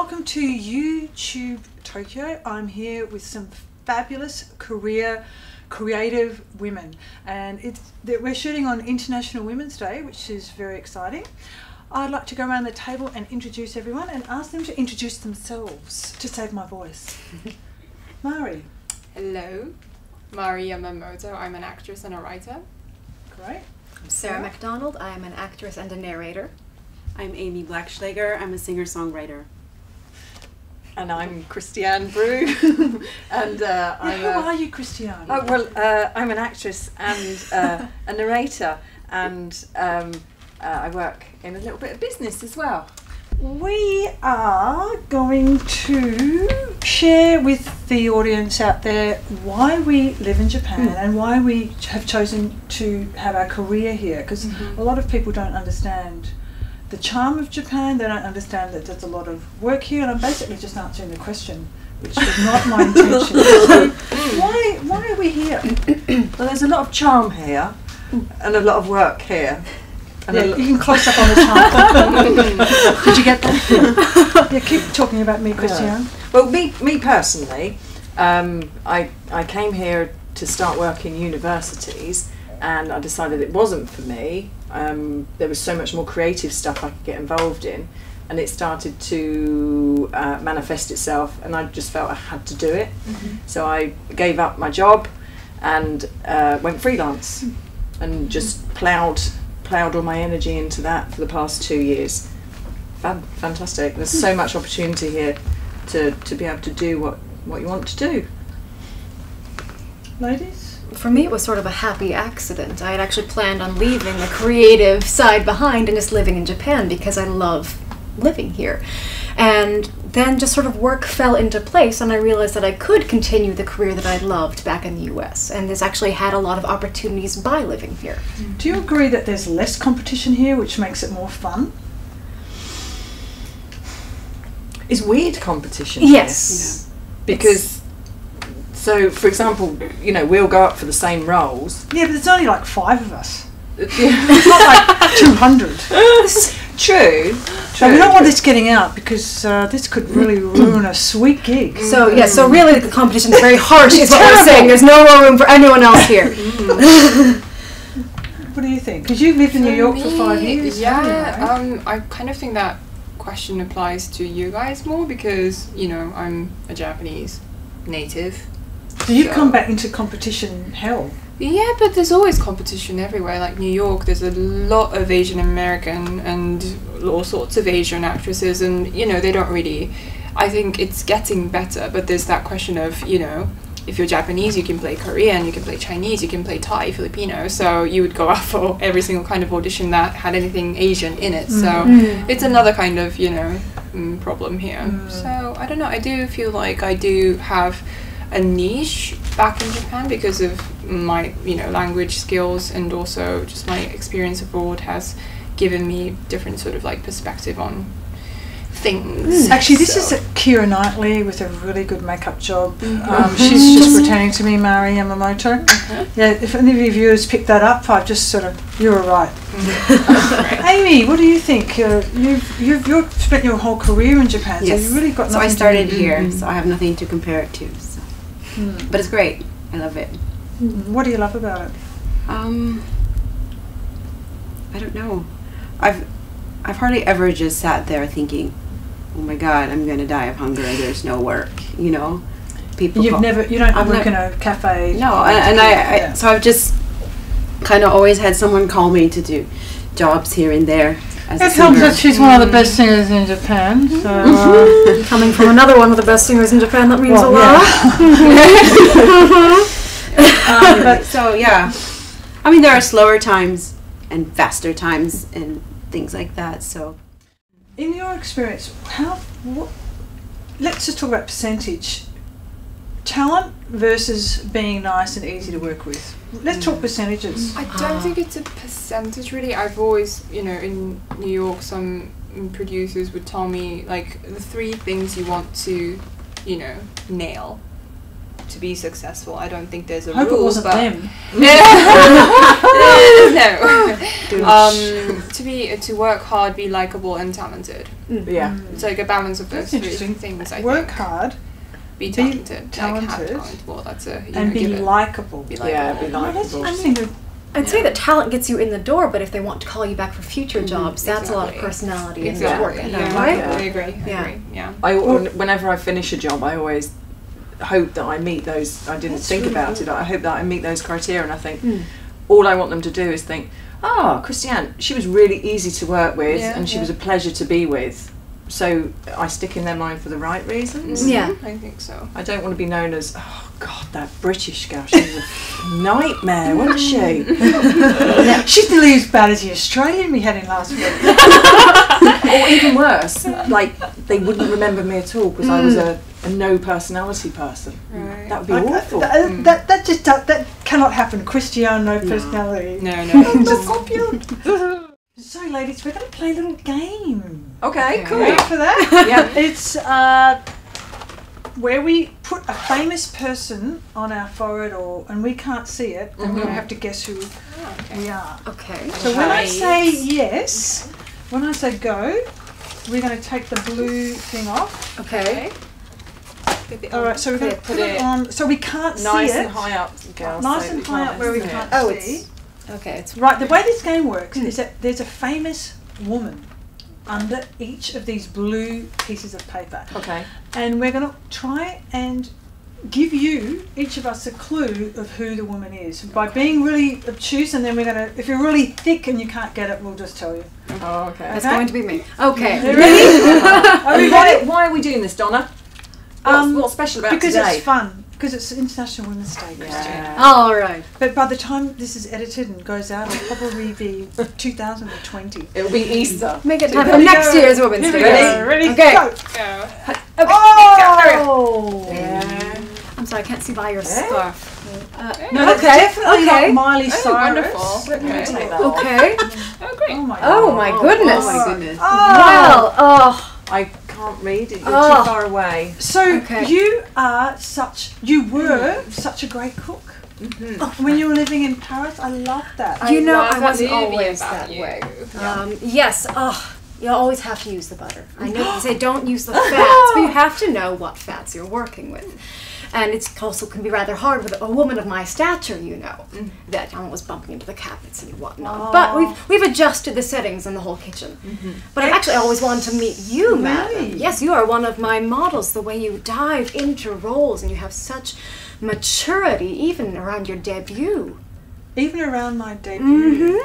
welcome to YouTube Tokyo. I'm here with some fabulous creative women, and we're shooting on International Women's Day, which is very exciting. I'd like to go around the table and introduce everyone and ask them to introduce themselves to save my voice. Mari. Hello, Mari Yamamoto. I'm an actress and a writer. Great. I'm Sarah MacDonald. I am an actress and a narrator. I'm Aimee Blackschleger. I'm a singer-songwriter. And I'm Christiane Brew. And who are you, Christiane? Oh, well, I'm an actress and a narrator, and I work in a little bit of business as well. We are going to share with the audience out there why we live in Japan and why we have chosen to have our career here, because a lot of people don't understand the charm of Japan. They don't understand that there's a lot of work here, and I'm basically just answering the question, which was not my intention. So why are we here? Well, there's a lot of charm here and a lot of work here. And yeah, you can close up on the charm. Did you get that? Yeah, keep talking about me, Christiane. Yeah. Well, me personally, I came here to start work in universities, and I decided it wasn't for me. There was so much more creative stuff I could get involved in, and it started to manifest itself, and I just felt I had to do it. So I gave up my job and went freelance and just ploughed all my energy into that for the past 2 years. Fantastic. There's so much opportunity here to be able to do what you want to do. Ladies? For me, it was sort of a happy accident. I had actually planned on leaving the creative side behind and just living in Japan because I love living here. And then just sort of work fell into place, and I realized that I could continue the career that I loved back in the US, and this actually had a lot of opportunities by living here. Do you agree that there's less competition here, which makes it more fun? It's weird competition. Yes. Yeah. Because, so for example, you know, we'll go up for the same roles. Yeah, but there's only like 5 of us. It's not like 200. True. So we don't want this getting out, because this could really ruin a sweet gig. So yeah, so really the competition is very harsh is what we're saying. There's no more room for anyone else here. What do you think? Because you've lived in New York for 5 years. Yeah, I kind of think that question applies to you guys more, because, you know, I'm a Japanese native. So you've come back into competition hell. Yeah, but there's always competition everywhere. Like New York, there's a lot of Asian American and all sorts of Asian actresses, and, you know, they don't really... I think it's getting better, but there's that question of, you know, if you're Japanese, you can play Korean, you can play Chinese, you can play Thai, Filipino, so you would go out for every single kind of audition that had anything Asian in it. So it's another kind of, you know, problem here. So I don't know, I do feel like I do have a niche back in Japan because of my, you know, language skills, and also just my experience abroad has given me different sort of like perspective on things. Actually, this is Keira Knightley with a really good makeup job. She's just pretending to be Mari Yamamoto. Yeah, if any of your viewers picked that up, I've just sort of, you were right. Aimee, what do you think? You've spent your whole career in Japan, Yes. so you really got So nothing I started to here, so I have nothing to compare it to. So. But it's great. I love it. What do you love about it? I don't know. I've hardly ever just sat there thinking, "Oh my God, I'm going to die of hunger. There's no work." You know, people. You don't work in a cafe. No, so I've just kind of always had someone call me to do jobs here and there. It helps that she's one of the best singers in Japan. So, coming from another one of the best singers in Japan, that means a lot. But so yeah, I mean, there are slower times and faster times and things like that. So, in your experience, let's just talk about percentage. Talent versus being nice and easy to work with. Let's talk percentages. I don't think it's a percentage really. I've always, you know, in New York, some producers would tell me like the 3 things you want to, you know, nail to be successful. I don't think there's a Hope rule. it wasn't but them. no. To work hard, be likable and talented. Yeah. It's like a balance of those That's three interesting. things. I Work think. hard Be talented. talented. Like, have talent. Well, that's a and be given. likable. Be Yeah, likable. be Oh, that's likable. interesting. I'd say that talent gets you in the door, but if they want to call you back for future jobs, that's a lot of Exactly. personality and Exactly. work, Yeah. right? Yeah. I agree. Yeah. I agree. Yeah. Whenever I finish a job, I always hope that I meet those. I didn't think about it. I hope that I meet those criteria, and I think all I want them to do is think, Christiane, she was really easy to work with, and she was a pleasure to be with. So I stick in their mind for the right reasons. Yeah. I think so. I don't want to be known as, oh God, that British girl. She was a nightmare, wasn't she? She's nearly as bad as the Australian we had in last week. Or even worse, like they wouldn't remember me at all because I was a no personality person. Right. That would be awful. That cannot happen. Christiane, no personality. No. Just So, ladies, we're going to play a little game. Okay, cool. Ready for that? Yeah. It's where we put a famous person on our forehead, and we can't see it, and we'll have to guess who we are. Okay. So when I say yes, when I say go, we're going to take the blue thing off. Okay. All right, so we're going to put it on, so we can't see it. Nice and high up, girls. Nice so and we high up where we see it. can't Oh, see. Okay. It's Right, the way this game works is that there's a famous woman under each of these blue pieces of paper. Okay. And we're going to try and give you, each of us, a clue of who the woman is by being really obtuse, and then we're going to, if you're really thick and you can't get it, we'll just tell you. Oh, okay. That's going to be me. Okay. Ready? Are we ready? Why are we doing this, Donna? What's special about because today? it's fun. Because it's International Women's Day, Christiane. Yeah. All right. But by the time this is edited and goes out, it'll probably be 2020. It'll be Easter. Make it time Here for we next go. year's Women's Here we Day. go. Ready? Okay. Go. Go. Oh! Yeah. I'm sorry, I can't see by your scarf. No, that's Okay, definitely okay. not Miley Cyrus. wonderful. Let me Okay. take that. Okay. Oh, great. Oh my Oh God. my goodness. Oh my goodness. Well, oh. I can't read it. You're Oh. too far away. So Okay. you were such a great cook. When you were living in Paris, I loved that. You know, love I wasn't that movie always about that you. way. Yes. Oh, you always have to use the butter. I know you say don't use the fats, but you have to know what fats you're working with. And it's also can be rather hard with a woman of my stature, you know, that I'm always bumping into the cabinets and whatnot. But we've adjusted the settings in the whole kitchen. But I actually always wanted to meet you, madam. Yes, you are one of my models. The way you dive into roles and you have such maturity, even around your debut. Even around my debut.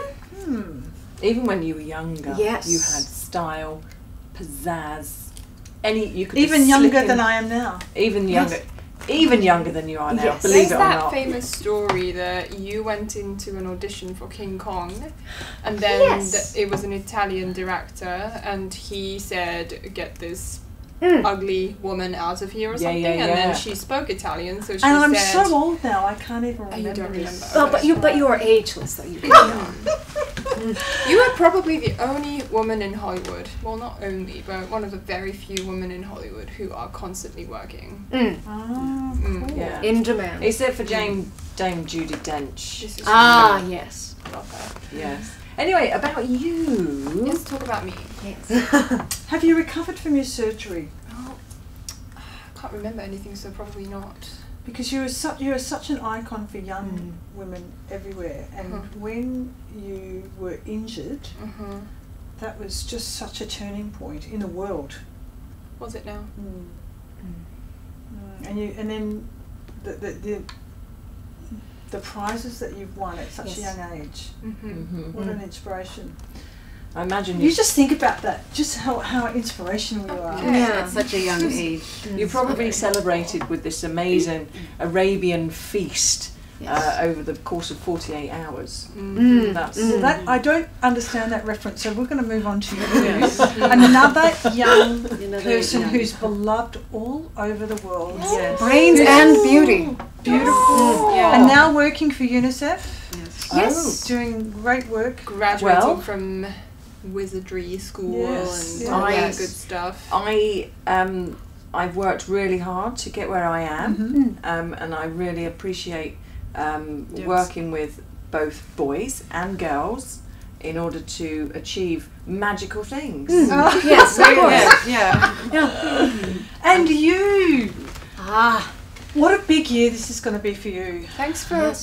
Even when you were younger, Yes. you had style, pizzazz. You could Even just younger slip in- than I am now. Even younger. Even younger than you are now. Yes. Believe There's it or that not. famous story that you went into an audition for King Kong, and then Yes. it was an Italian director, and he said, "Get this ugly woman out of here" or something, and then she spoke Italian, so she And I'm said, so old now, I can't even remember. you don't this. remember. Oh, but you are ageless, though. You know. You are probably the only woman in Hollywood, well, not only, but one of the very few women in Hollywood who are constantly working. Oh, cool. Yeah. In demand. Except for Dame Judi Dench. This is Yes. love her. Yes. Anyway, about you. Let's talk about me. Yes. Have you recovered from your surgery? Oh, I can't remember anything, so probably not. Because you are such an icon for young women everywhere, and when you were injured, that was just such a turning point in the world. Was it now? And then the prizes that you've won at such a young age. What an inspiration! I imagine You just think about that, just how inspirational you are. Yeah. At such a young age. you probably celebrated with this amazing Arabian feast over the course of 48 hours. That's Well, that I don't understand that reference, so we're going to move on to you. Another young person who's beloved all over the world. yes. Brains and beauty. Beautiful. Yeah. And now working for UNICEF, Yes. doing great work. Graduating Well- from wizardry school Yes, and yes. all that Yes. good stuff. I I've worked really hard to get where I am, Mm-hmm. and I really appreciate working with both boys and girls in order to achieve magical things. Yes, of course. Yeah. And you, Ah, what a big year this is going to be for you. Thanks for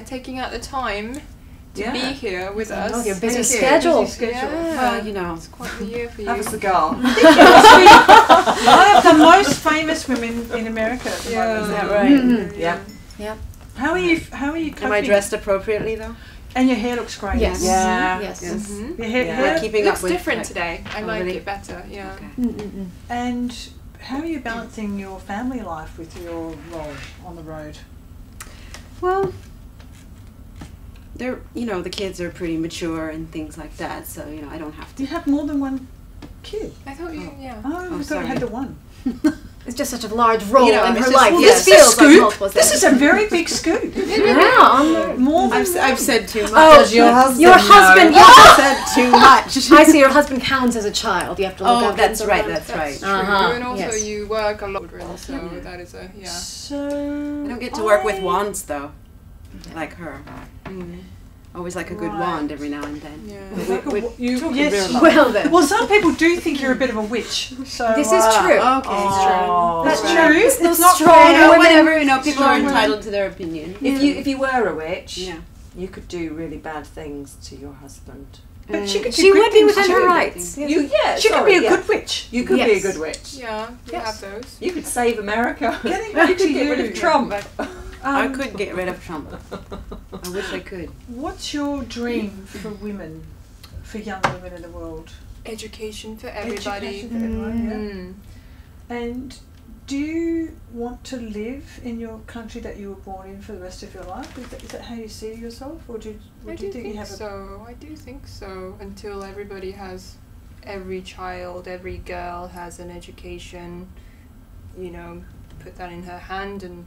taking out the time to be here with us. your busy Thank you. schedule. Busy schedule. Yeah. Well, you know, It's quite the year for you. Have a cigar. One of the most famous women in America at the moment. Is that right? yeah. How are you coping? Am I dressed appropriately though? And your hair looks great. Yes. Yeah. Yes. Mhm. Your hair, Yeah. hair- Keeping Looks up with different like- today. I Oh, like really? it better. Yeah. Okay. And how are you balancing your family life with your role on the road? Well, they're, you know, the kids are pretty mature and things like that, so, you know, I don't have Do to. you have more than one kid? I thought you. Yeah. Oh, I thought you sorry. had the one. It's just such a large role You know, in it's her just- life. well, This this is feels like scoop. multiple This things. is a very big scoop. Yeah. More than I've said too much. Oh, Does your husband your husband. know? I've said too much. I see your husband counts as a child. You have to look Oh, up that's into right, that. that's right. True. Uh-huh. And also Yes. you work a lot, so that is a So I don't get to work with wands though, like her. Always like a good Right. wand every now and then. Yeah. Yes. Well then. Well, some people do think you're a bit of a witch. So This is true. Okay, Oh, That's right. true. It's It's not strong fair. You know, women. whatever, you know, people are Strong women. entitled to their opinion. If you were a witch, Yeah. you could do really bad things to your husband. But she could do She good would be things within too. her rights. Yes. She could be a good witch. You could be a Yes. good witch. Yeah. You Yes. have those. You could save America. Getting back you to could get rid you. of Trump. I could get rid of Trump. I wish I could. What's your dream for women, for young women in the world? Education for everybody. Education for everyone, yeah. Mm. And do you want to live in your country that you were born in for the rest of your life? Is that how you see yourself, or do I you do think you think have so. I do think so. Until everybody has, every child, every girl has an education, you know, put that in her hand, and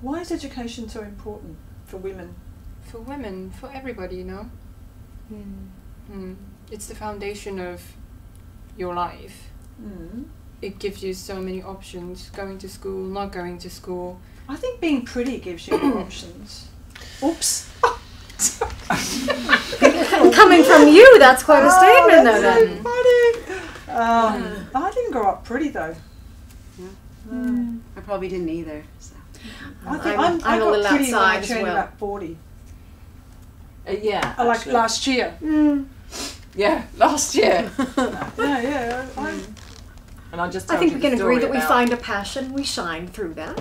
Why is education so important for women? for women, for everybody, you know. It's the foundation of your life. It gives you so many options, going to school, not going to school. I think being pretty gives you more options. Oops. Coming from you, that's quite a statement, though. That's Then. so funny. I didn't grow up pretty though. I probably didn't either. So. I think I'm I a got little pretty when I outside as turned well. about 40. Yeah. Like actually. last year. Yeah, last year. Yeah. And I just I told think you we the can agree story that we about- find a passion, we shine through that.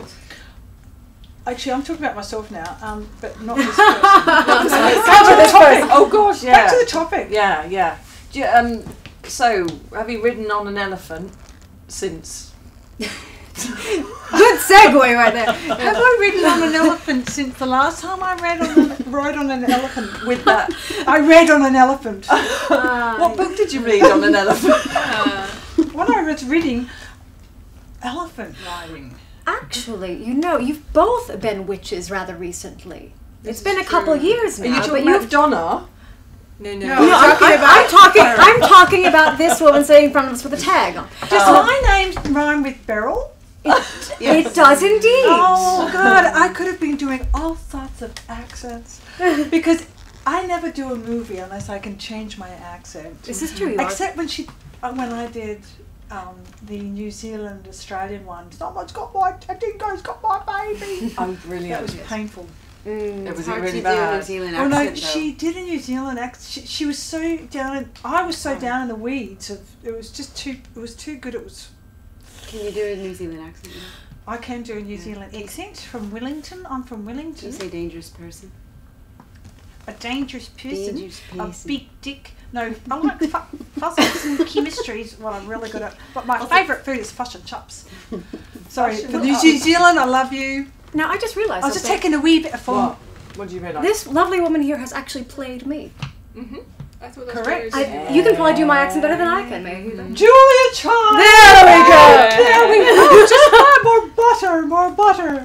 Actually, I'm talking about myself now, but not this person. Cover this person. Oh gosh, yeah. Back to the topic. Yeah. Do you, so, have you ridden on an elephant since? Good segue right there. Have I ridden on an elephant since the last time I rode on an elephant with that? I read on an elephant. What book did you read on an elephant? When I was reading elephant riding. Actually, you know, you've both been witches rather recently. It's been a couple years Are you now, talking but about you've. Donna? No. I'm talking about this woman sitting in front of us with a tag on. Does my name rhyme with Beryl? It does indeed. Oh God, I could have been doing all sorts of accents because I never do a movie unless I can change my accent. This is true. You are. Except when I did the New Zealand Australian one. Someone's got a dingo's got my baby. Oh, brilliant. That was painful. It was hard really to do a New bad. Zealand Oh no, accent, though. she did a New Zealand accent. She was so down. I was so down in the weeds. It was just too. It was too good. It was. Can you do a New Zealand accent? I can do a New Zealand accent from Wellington. I'm from Do Wellington. you say dangerous person? A dangerous person. Dangerous A person. big dick. No, I like fuzzles and chemistry is what I'm really good at. But my favourite food is fish and chops. Sorry, for New Zealand, I love you. Now, I just realised I was just something. taking a wee bit of fun. What do you realise? This lovely woman here has actually played me. I thought that's Correct. what you were You can probably do my accent better than I can, may I hear that? Julia Child! There we go! There we go! Just add more butter, more butter!